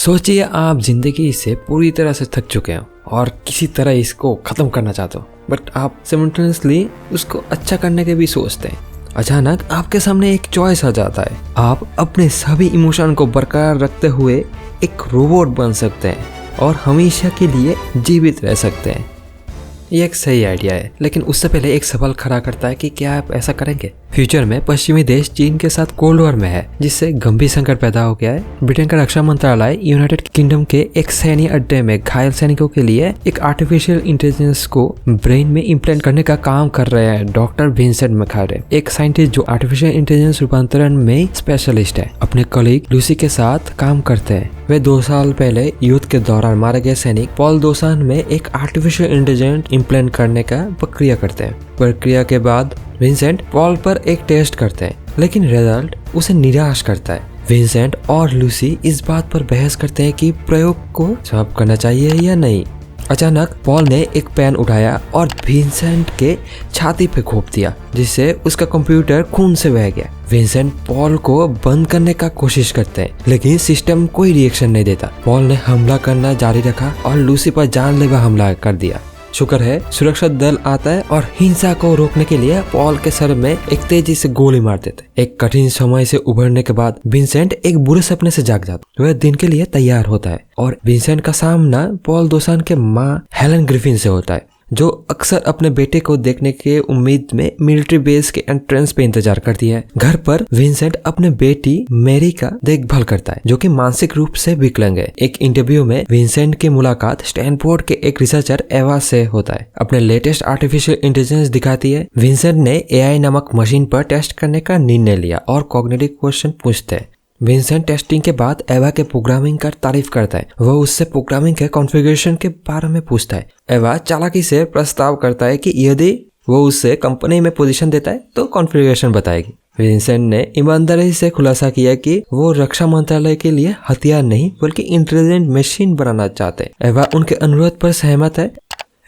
सोचिए आप जिंदगी से पूरी तरह से थक चुके हो और किसी तरह इसको खत्म करना चाहते हो, बट आप सिमल्टेनियसली उसको अच्छा करने के भी सोचते हैं। अचानक आपके सामने एक चॉइस आ जाता है। आप अपने सभी इमोशन को बरकरार रखते हुए एक रोबोट बन सकते हैं और हमेशा के लिए जीवित रह सकते हैं। ये एक सही आइडिया है, लेकिन उससे पहले एक सवाल खड़ा करता है कि क्या आप ऐसा करेंगे? फ्यूचर में पश्चिमी देश चीन के साथ कोल्ड वॉर में है, जिससे गंभीर संकट पैदा हो गया है। ब्रिटेन का रक्षा मंत्रालय यूनाइटेड किंगडम के एक सैन्य अड्डे में घायल सैनिकों के लिए एक आर्टिफिशियल इंटेलिजेंस को ब्रेन में इम्प्लांट करने का काम कर रहे हैं डॉक्टर विंसेंट मैकहारे, एक साइंटिस्ट जो आर्टिफिशियल इंटेलिजेंस रूपांतरण में स्पेशलिस्ट है। अपने कलीग लूसी के साथ काम करते हैं। वे 2 साल पहले युद्ध के दौरान मारे गए सैनिक पॉल दोसान में एक आर्टिफिशियल इंटेलिजेंस इम्प्लांट करने का प्रक्रिया करते हैं। प्रक्रिया के बाद विंसेंट पॉल पर एक टेस्ट करते हैं, लेकिन रिजल्ट उसे निराश करता है। विंसेंट और लूसी इस बात पर बहस करते हैं कि प्रयोग को समाप्त करना चाहिए या नहीं। अचानक पॉल ने एक पेन उठाया और विंसेंट के छाती पे घोंप दिया, जिससे उसका कंप्यूटर खून से बह गया। विंसेंट पॉल को बंद करने का कोशिश करते हैं, लेकिन सिस्टम कोई रिएक्शन नहीं देता। पॉल ने हमला करना जारी रखा और लूसी पर जानलेवा हमला कर दिया। शुक्र है सुरक्षा दल आता है और हिंसा को रोकने के लिए पॉल के सर में एक तेजी से गोली मार देते। एक कठिन समय से उभरने के बाद विंसेंट एक बुरे सपने से जाग जाता। वह दिन के लिए तैयार होता है और विंसेंट का सामना पॉल दोसान के माँ हेलन ग्रिफिन से होता है, जो अक्सर अपने बेटे को देखने के उम्मीद में मिलिट्री बेस के एंट्रेंस पे इंतजार करती है। घर पर विंसेंट अपने बेटी मैरी का देखभाल करता है, जो कि मानसिक रूप से विकलांग है। एक इंटरव्यू में विंसेंट की मुलाकात स्टैनफोर्ड के एक रिसर्चर एवा से होता है। अपने लेटेस्ट आर्टिफिशियल इंटेलिजेंस दिखाती है। विंसेंट ने AI नामक मशीन पर टेस्ट करने का निर्णय लिया और कॉग्निटिव क्वेश्चन पूछते हैं। विंसेंट टेस्टिंग के बाद एवा के प्रोग्रामिंग का तारीफ करता है। वह उससे प्रोग्रामिंग के कॉन्फ़िगरेशन के बारे में पूछता है। एवा चालाकी से प्रस्ताव करता है कि यदि वो उससे कंपनी में पोजीशन देता है तो कॉन्फ़िगरेशन बताएगी। विंसेंट ने ईमानदारी से खुलासा किया कि वो रक्षा मंत्रालय के लिए हथियार नहीं बल्कि इंटेलिजेंट मशीन बनाना चाहते हैं। एवा उनके अनुरोध पर सहमत है।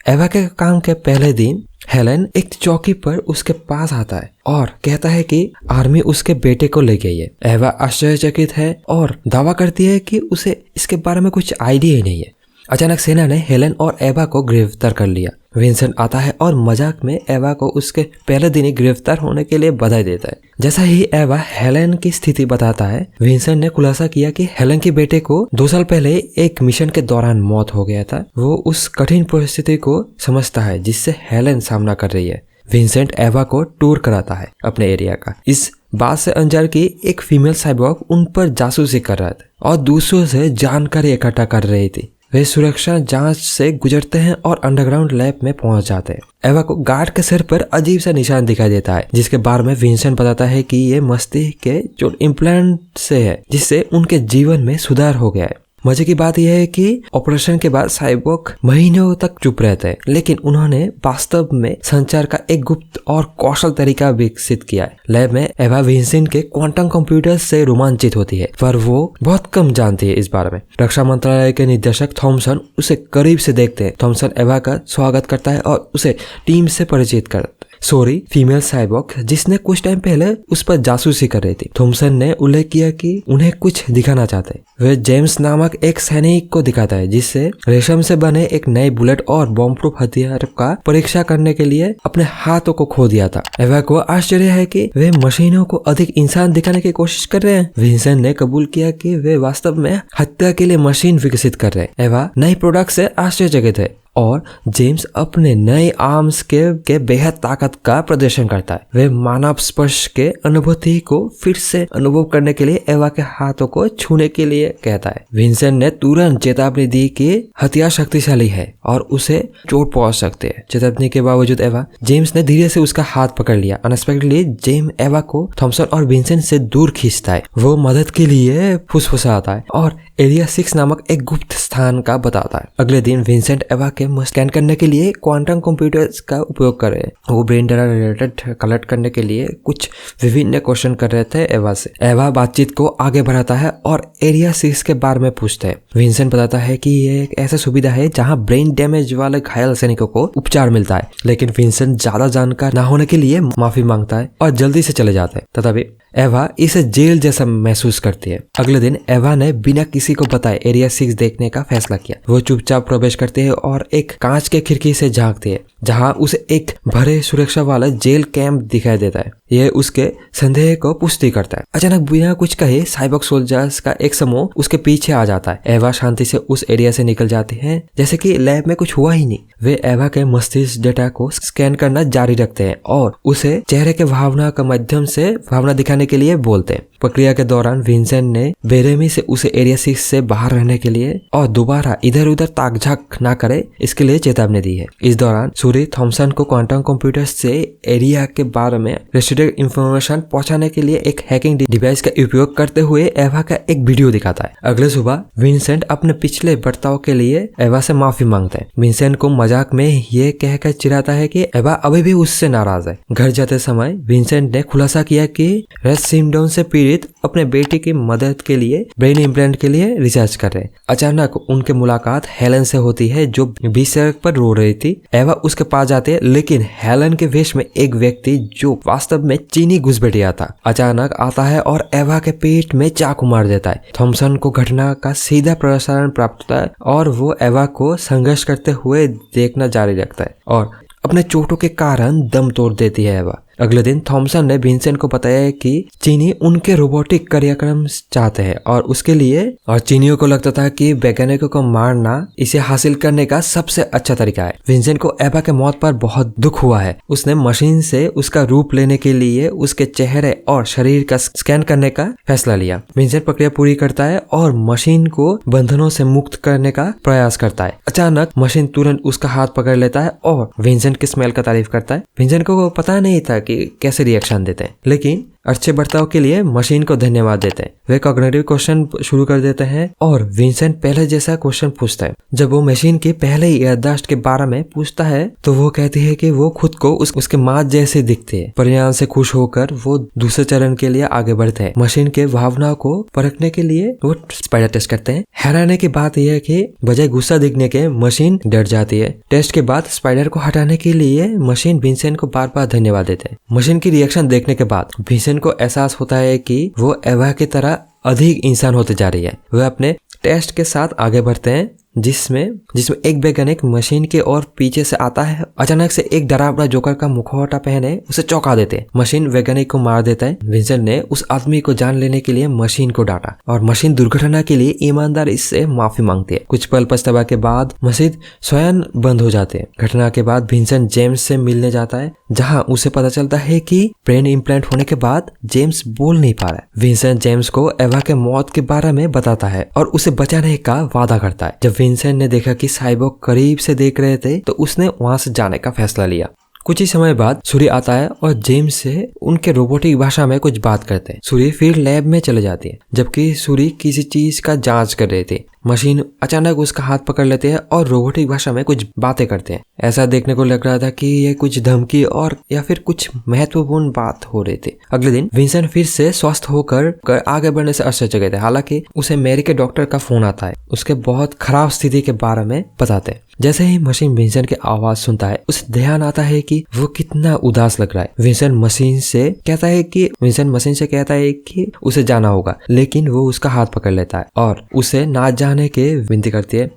एवा के काम के पहले दिन हेलन एक चौकी पर उसके पास आता है और कहता है कि आर्मी उसके बेटे को ले गई है। एवा आश्चर्यचकित है और दावा करती है कि उसे इसके बारे में कुछ आइडिया ही नहीं है। अचानक सेना ने हेलन और एवा को गिरफ्तार कर लिया। विंसेंट आता है और मजाक में एवा को उसके पहले दिन ही गिरफ्तार होने के लिए बधाई देता है। जैसा ही एवा हेलन की स्थिति बताता है, विंसेंट ने खुलासा किया कि हेलन के बेटे को 2 साल पहले एक मिशन के दौरान मौत हो गया था। वो उस कठिन परिस्थिति को समझता है जिससे हेलन सामना कर रही है। विंसेंट एवा को टूर कराता है अपने एरिया का। इस बात से अनजान की एक फीमेल साइबॉर्ग उन पर जासूसी कर रहा था और दूसरों से जानकारी इकट्ठा कर रही थी। वे सुरक्षा जांच से गुजरते हैं और अंडरग्राउंड लैब में पहुंच जाते हैं। एवा को गार्ड के सिर पर अजीब सा निशान दिखाई देता है, जिसके बारे में विंसेंट बताता है कि ये मस्तिष्क के जो इम्प्लांट से है, जिससे उनके जीवन में सुधार हो गया है। मजे की बात यह है कि ऑपरेशन के बाद साइबॉर्ग महीनों तक चुप रहते हैं, लेकिन उन्होंने वास्तव में संचार का एक गुप्त और कौशल तरीका विकसित किया है। लैब में एवा विंसेंट के क्वांटम कंप्यूटर से रोमांचित होती है, पर वो बहुत कम जानती है इस बारे में। रक्षा मंत्रालय के निदेशक थॉमसन उसे करीब से देखते हैं। थॉमसन एवा का स्वागत करता है और उसे टीम से परिचित करता है। सॉरी, फीमेल साइबॉर्ग जिसने कुछ टाइम पहले उस पर जासूसी कर रही थी। थॉमसन ने उल्लेख किया कि उन्हें कुछ दिखाना चाहते हैं। वे जेम्स नामक एक सैनिक को दिखाता है, जिससे रेशम से बने एक नए बुलेट और बॉम्ब प्रूफ हथियार का परीक्षा करने के लिए अपने हाथों को खो दिया था। एवा को आश्चर्य है कि वे मशीनों को अधिक इंसान दिखाने की कोशिश कर रहे हैं। विंसेंट ने कबूल किया कि वे वास्तव में हत्या के लिए मशीन विकसित कर रहे हैं। एवा नई प्रोडक्ट से आश्चर्यचकित है और जेम्स अपने नए आर्म्स के बेहद ताकत का प्रदर्शन करता है। वे मानव स्पर्श के अनुभूति को फिर से अनुभव करने के लिए एवा के हाथों को छूने के लिए कहता है। विंसेंट ने तुरंत चेतावनी दी कि हथियार शक्तिशाली है और उसे चोट पहुंच सकते हैं। चेतावनी के बावजूद जेम्स ने धीरे से उसका हाथ पकड़ लिया। अनएक्सपेक्टेडली जेम्स एवा को थॉमसन और विंसेंट से दूर खींचता है। वो मदद के लिए फुसफुसाता है और एरिया 6 नामक एक गुप्त स्थान का बताता है। अगले दिन विंसेंट एवा के स्कैन करने के लिए क्वांटम कंप्यूटर्स का उपयोग कर रहे हैं। वो ब्रेन डाटा रिलेटेड कलेक्ट करने के लिए कुछ विभिन्न क्वेश्चन कर रहे थे एवा से। एवा बातचीत को आगे बढ़ाता है और एरिया 6 के बारे में पूछते हैं। विंसेंट बताता है कि ये एक ऐसा सुविधा है जहां ब्रेन डैमेज वाले घायल सैनिकों को उपचार मिलता है, लेकिन विंसेंट ज्यादा जानकार न होने के लिए माफी मांगता है और जल्दी से चले जाते हैं। तथापि एवा इसे जेल जैसा महसूस करती है। अगले दिन एवा ने बिना किसी को बताए एरिया 6 देखने का फैसला किया। वो चुपचाप प्रवेश करती है और एक कांच के खिड़की से झांकती है जहां उसे एक भरे सुरक्षा वाला जेल कैंप दिखाई देता है। यह उसके संदेह को पुष्टि करता है। अचानक बिना कुछ कहे साइबोर्ग सोल्जर्स का एक समूह उसके पीछे आ जाता है। एवा शांति से उस एरिया से निकल जाती है जैसे कि लैब में कुछ हुआ ही नहीं। वे एवा के मस्तिष्क डेटा को स्कैन करना जारी रखते हैं और उसे चेहरे के भावना के माध्यम से भावना दिखाने के लिए बोलते हैं। प्रक्रिया के दौरान विंसेंट ने बेरहमी से उसे एरिया 6 से बाहर रहने के लिए और दोबारा इधर उधर ताक-झांक ना करे इसके लिए चेतावनी दी है। इस दौरान सूरी थॉमसन को क्वांटम कंप्यूटर से एरिया के बारे में रेस्ट्रिक्टेड इंफॉर्मेशन पहुंचाने के लिए एक हैकिंग डिवाइस का उपयोग करते हुए एवा का एक वीडियो दिखाता है। अगले सुबह विंसेंट अपने पिछले बर्ताव के लिए एवा से माफी मांगता है। विंसेंट को मजाक में ये कहकर चिढ़ाता है कि एवा अभी भी उससे नाराज है। घर जाते समय विंसेंट ने खुलासा किया कि रेट सिंड्रोम से पीड़ित अपने बेटे की मदद के लिए ब्रेन इम्प्लांट के लिए रिसर्च कर रहे हैं। अचानक उनके मुलाकात हेलन से होती है जो बीच सड़क पर रो रही थी। एवा उसके पास जाते है लेकिन हेलन के वेश में एक व्यक्ति जो वास्तव में चीनी घुसपैठिया था अचानक आता है और एवा के पेट में चाकू मार देता है। थॉमसन को घटना का सीधा प्रसारण प्राप्त होता है और वो एवा को संघर्ष करते हुए देखना जारी रखता है और अपने चोटों के कारण दम तोड़ देती है एवा। अगले दिन थॉमसन ने विंसेंट को बताया कि चीनी उनके रोबोटिक कार्यक्रम चाहते हैं और उसके लिए और चीनियों को लगता था कि वैज्ञानिकों को मारना इसे हासिल करने का सबसे अच्छा तरीका है। विंसेंट को एवा के मौत पर बहुत दुख हुआ है। उसने मशीन से उसका रूप लेने के लिए उसके चेहरे और शरीर का स्कैन करने का फैसला लिया। विंसेंट प्रक्रिया पूरी करता है और मशीन को बंधनों से मुक्त करने का प्रयास करता है। अचानक मशीन तुरंत उसका हाथ पकड़ लेता है और विंसेंट की स्मेल का तारीफ करता है। विंसेंट को पता नहीं था कि कैसे रिएक्शन देते हैं लेकिन अच्छे बर्ताव के लिए मशीन को धन्यवाद देते हैं। वे कॉग्निटिव क्वेश्चन शुरू कर देते हैं और विंसेंट पहले जैसा क्वेश्चन पूछता है। जब वो मशीन के पहले ही याददाश्त के बारे में पूछता है तो वो कहती है कि वो खुद को उसके माँ जैसे दिखते हैं। परिणाम से खुश होकर वो दूसरे चरण के लिए आगे बढ़ते हैं। मशीन के भावना को परखने के लिए वो स्पाइडर टेस्ट करते हैं। हैरानी की बात यह है कि बजाय गुस्सा दिखने के मशीन डर जाती है। टेस्ट के बाद स्पाइडर को हटाने के लिए मशीन विंसेंट को बार बार धन्यवाद देते हैं। मशीन की रिएक्शन देखने के बाद विंसेंट को एहसास होता है कि वो एवा की तरह अधिक इंसान होते जा रही है। वह अपने टेस्ट के साथ आगे बढ़ते हैं जिसमें एक वैज्ञानिक मशीन के और पीछे से आता है। अचानक से एक डरावना जोकर का मुखौटा पहने उसे चौंका देते हैं। मशीन वैज्ञानिक को मार देता है। विंसेंट ने उस आदमी को जान लेने के लिए मशीन को डांटा और मशीन दुर्घटना के लिए ईमानदारी से माफी मांगती है। कुछ पल पछतावा के बाद मशीन स्वयं बंद हो जाते हैं। घटना के बाद विंसेंट जेम्स से मिलने जाता है जहाँ उसे पता चलता है कि ब्रेन इम्प्लांट होने के बाद जेम्स बोल नहीं पा रहा है। विंसेंट जेम्स को एवा के मौत के बारे में बताता है और उसे बचाने का वादा करता है। जब विंसेंट ने देखा कि साइबोर्ग करीब से देख रहे थे तो उसने वहां से जाने का फैसला लिया। कुछ ही समय बाद सूरी आता है और जेम्स से उनके रोबोटिक भाषा में कुछ बात करते हैं। सूरी फिर लैब में चले जाती है जबकि सूरी किसी चीज का जांच कर रही थी। मशीन अचानक उसका हाथ पकड़ लेते हैं और रोबोटिक भाषा में कुछ बातें करते हैं। ऐसा देखने को लग रहा था कि ये कुछ धमकी और या फिर कुछ महत्वपूर्ण बात हो रही थी। अगले दिन विंसेंट फिर से स्वस्थ होकर आगे बढ़ने से आश्चर्यचकित है। हालांकि उसे मैरी के डॉक्टर का फोन आता है उसके बहुत खराब स्थिति के बारे में बताते हैं। जैसे ही मशीन विंसेंट की आवाज सुनता है उसे ध्यान आता है कि वो कितना उदास लग रहा है। विंसेंट मशीन से कहता है कि उसे जाना होगा लेकिन वो उसका हाथ पकड़ लेता है और उसे ना जाने के विनती करती है।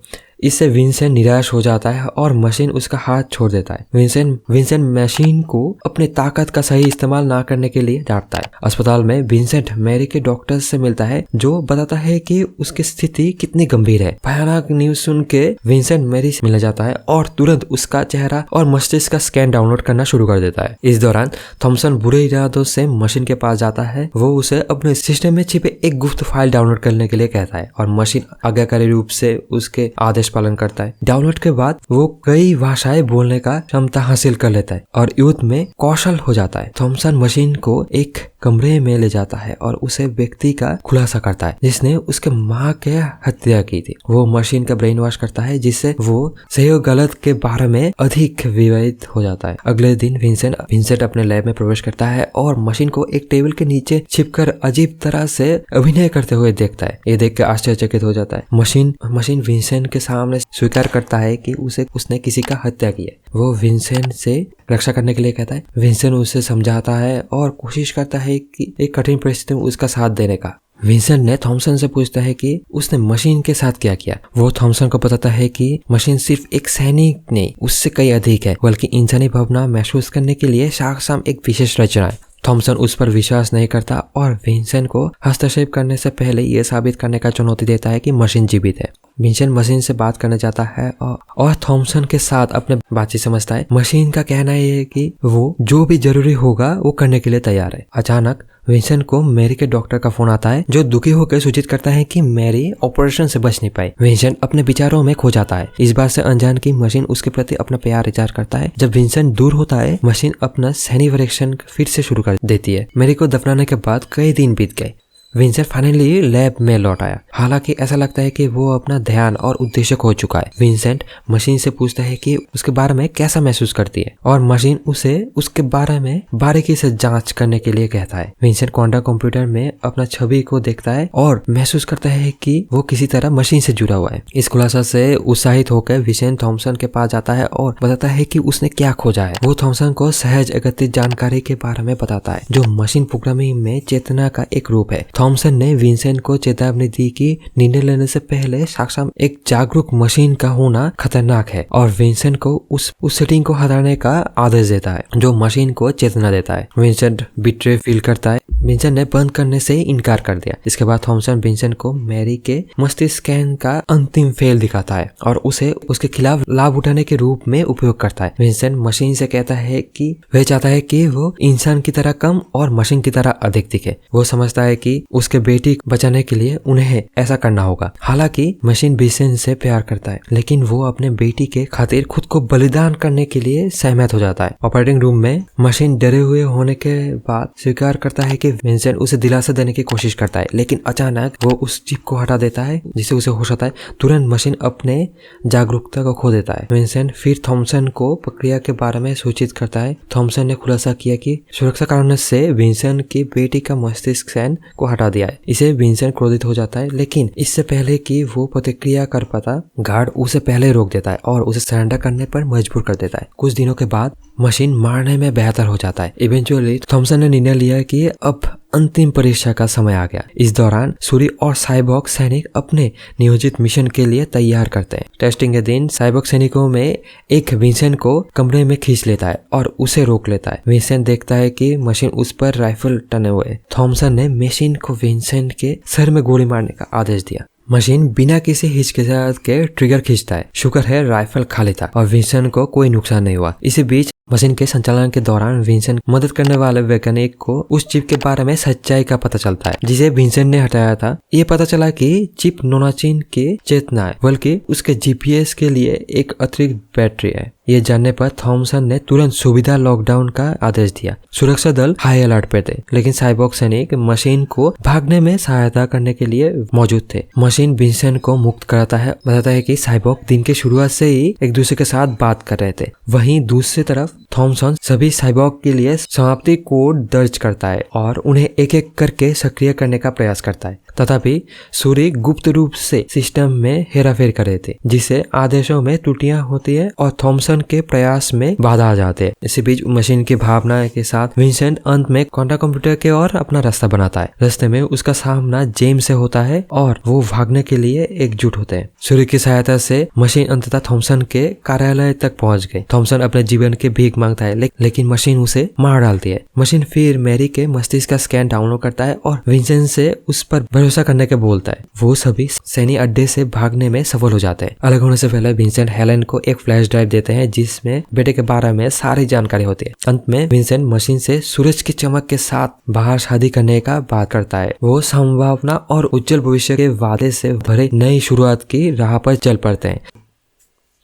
इससे विंसेंट निराश हो जाता है और मशीन उसका हाथ छोड़ देता है। विंसेंट मशीन को अपने ताकत का सही इस्तेमाल ना करने के लिए डांटता है। अस्पताल में विंसेंट मैरी के डॉक्टर से मिलता है जो बताता है कि उसकी स्थिति कितनी गंभीर है। भयानक न्यूज सुन के विंसेंट मैरी से मिलने जाता है और तुरंत उसका चेहरा और मस्तिष्क का स्कैन डाउनलोड करना शुरू कर देता है। इस दौरान थॉमसन बुरे इरादों से मशीन के पास जाता है। वो उसे अपने सिस्टम में छिपे एक गुप्त फाइल डाउनलोड करने के लिए कहता है और मशीन आज्ञाकारी रूप से उसके आदेश पालन करता है। डाउनलोड के बाद वो कई भाषाएं बोलने का क्षमता हासिल कर लेता है और युद्ध में कौशल हो जाता है। थॉमसन मशीन को एक कमरे में ले जाता है और उसे व्यक्ति का खुलासा करता है जिसने उसके माँ के हत्या की थी। वो मशीन का ब्रेन वॉश करता है जिससे वो सही और गलत के बारे में अधिक विवादित हो जाता है। अगले दिन विंसेंट अपने लैब में प्रवेश करता है और मशीन को एक टेबल के नीचे छिपकर अजीब तरह से अभिनय करते हुए देखता है। ये देख कर आश्चर्यचकित हो जाता है। मशीन विंसेंट के सामने स्वीकार करता है कि उसने किसी का हत्या की है। वो विंसेंट से रक्षा करने के लिए कहता है। विंसेंट उसे समझाता है और कोशिश करता है है कि एक कठिन परिस्थिति में उसका साथ देने का। विंसेंट ने थॉमसन से पूछता है कि उसने मशीन के साथ क्या किया। वो थॉमसन को बताता है कि मशीन सिर्फ एक सैनिक नहीं, उससे कई अधिक है, बल्कि इंसानी भावना महसूस करने के लिए साक्षात एक विशेष रचना है। थॉमसन उस पर विश्वास नहीं करता और विंसेंट को हस्तक्षेप करने से पहले ये साबित करने का चुनौती देता है कि मशीन जीवित है। विंसेंट मशीन से बात करना चाहता है और थॉमसन के साथ अपने बातचीत समझता है। मशीन का कहना है कि वो जो भी जरूरी होगा वो करने के लिए तैयार है। अचानक विंसेंट को मैरी के डॉक्टर का फोन आता है, जो दुखी होकर सूचित करता है कि मैरी ऑपरेशन से बच नहीं पाई। विंसेंट अपने विचारों में खो जाता है, इस बात से अनजान कि मशीन उसके प्रति अपना प्यार इजहार करता है। जब विंसेंट दूर होता है, मशीन अपना सैनिक परीक्षण फिर से शुरू कर देती है। मैरी को दफनाने के बाद कई दिन बीत गए। विंसेंट फाइनली लैब में लौट आया। हालांकि ऐसा लगता है कि वो अपना ध्यान और उद्देश्य खो चुका है। विंसेंट मशीन से पूछता है कि उसके बारे में कैसा महसूस करती है और मशीन उसे उसके बारे में बारीकी से जांच करने के लिए कहता है। विंसेंट क्वांटम कंप्यूटर में अपना छवि को देखता है और महसूस करता है कि वो किसी तरह मशीन से जुड़ा हुआ है। इस खुलासा से उत्साहित होकर विंसेंट थॉमसन के पास जाता है और बताता है कि उसने क्या खोजा है। वो थॉमसन को सहज एकत्रित जानकारी के बारे में बताता है, जो मशीन प्रोग्रामिंग में चेतना का एक रूप है। थॉमसन ने विंसेंट को चेतावनी दी कि निर्णय लेने से पहले साक्षात एक जागरूक मशीन का होना खतरनाक है और विंसेंट को उस सेटिंग को हटाने का आदेश देता है जो मशीन को चेतना देता है। विंसेंट बिट्रे फील करता है। विंसेंट ने बंद करने से इनकार कर दिया। इसके बाद थॉमसन विंसेंट को मैरी के मस्तिष्क स्कैन का अंतिम फेल दिखाता है और उसे उसके खिलाफ लाभ उठाने के रूप में उपयोग करता है। विंसेंट मशीन से कहता है कि वह चाहता है कि वो इंसान की तरह कम और मशीन की तरह अधिक दिखे। वो समझता है कि उसके बेटी बचाने के लिए उन्हें ऐसा करना होगा। हालांकि मशीन विंसेंट से प्यार करता है, लेकिन वो अपने बेटी के खातिर खुद को बलिदान करने के लिए सहमत हो जाता है। ऑपरेटिंग रूम में मशीन डरे हुए होने के बाद स्वीकार करता है कि विंसेंट उसे दिलासा देने की कोशिश करता है, लेकिन अचानक वो उस चिप को हटा देता है जिससे उसे होश आता है। तुरंत मशीन अपने जागरूकता को खो देता है। विंसेंट फिर थॉमसन को प्रक्रिया के बारे में सूचित करता है। थॉमसन ने खुलासा किया कि सुरक्षा कारणों से विंसेंट की बेटी का मस्तिष्क स्कैन को हटा दिया है। इसे विंसेंट क्रोधित हो जाता है, लेकिन इससे पहले कि वो प्रतिक्रिया कर पाता, गार्ड उसे पहले रोक देता है और उसे सरेंडर करने पर मजबूर कर देता है। कुछ दिनों के बाद मशीन मारने में बेहतर हो जाता है। इवेंचुअली थॉमसन ने निर्णय लिया कि अब अंतिम परीक्षा का समय आ गया। इस दौरान सूरी और साइबॉर्ग सैनिक अपने नियोजित मिशन के लिए तैयार करते हैं। टेस्टिंग के दिन साइबॉर्ग सैनिकों में एक विंसेंट को कमरे में खींच लेता है और उसे रोक लेता है। विंसेंट देखता है कि मशीन उस पर राइफल टने हुए। थॉमसन ने मशीन को विंसेंट के सर में गोली मारने का आदेश दिया। मशीन बिना किसी हिचकिचाहट के ट्रिगर खींचता है। शुक्र है राइफल खाली था और विंसेंट को कोई नुकसान नहीं हुआ। इसी बीच मशीन के संचालन के दौरान विंसेंट मदद करने वाले वैज्ञानिक को उस चिप के बारे में सच्चाई का पता चलता है जिसे विंसेंट ने हटाया था। ये पता चला कि चिप नोनाचिन के चेतना है, बल्कि उसके जीपीएस के लिए एक अतिरिक्त बैटरी है। ये जानने पर थॉमसन ने तुरंत सुविधा लॉकडाउन का आदेश दिया। सुरक्षा दल हाई अलर्ट पे थे, लेकिन साइबॉर्ग सैनिक मशीन को भागने में सहायता करने के लिए मौजूद थे। मशीन विंसेंट को मुक्त कराता है, बताता है कि साइबॉर्ग दिन के शुरुआत से ही एक दूसरे के साथ बात कर रहे थे। वहीं दूसरी तरफ थॉमसन सभी साइबॉर्ग के लिए समाप्ति कोड दर्ज करता है और उन्हें एक एक करके सक्रिय करने का प्रयास करता है। तथापि सूरी गुप्त रूप से सिस्टम में हेराफेर कर रहे थे, जिससे आदेशों में त्रुटियां होती है और थॉमसन के प्रयास में बाधा आ जाते हैं। इसी बीच मशीन की भावना के साथ विंसेंट अंत में क्वांटम कंप्यूटर के ओर अपना रास्ता बनाता है। रास्ते में उसका सामना जेम्स से होता है और वो भागने के लिए एकजुट होते हैं। सूरी की सहायता से मशीन अंततः थॉमसन के कार्यालय तक पहुंच गए। थॉमसन अपने जीवन की भीख मांगता है, लेकिन मशीन उसे मार डालती है। मशीन फिर मैरी के मस्तिष्क का स्कैन डाउनलोड करता है और विंसेंट से उस पर भरोसा करने के बोलता है। वो सभी सैनिक अड्डे से भागने में सफल हो जाते हैं। अलग होने से पहले विंसेंट हेलेन को एक फ्लैश ड्राइव देते हैं जिसमें बेटे के बारे में सारी जानकारी होती है। अंत में विंसेंट मशीन से सूरज की चमक के साथ बाहर शादी करने का बात करता है। वो संभावना और उज्जवल भविष्य के वादे से भरे नई शुरुआत की राह पर चल पड़ते हैं।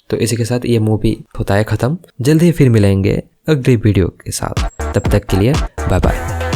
तो इसी के साथ ये मूवी होता है खत्म। जल्दी फिर मिलेंगे अगली वीडियो के साथ। तब तक के लिए बाय बाय।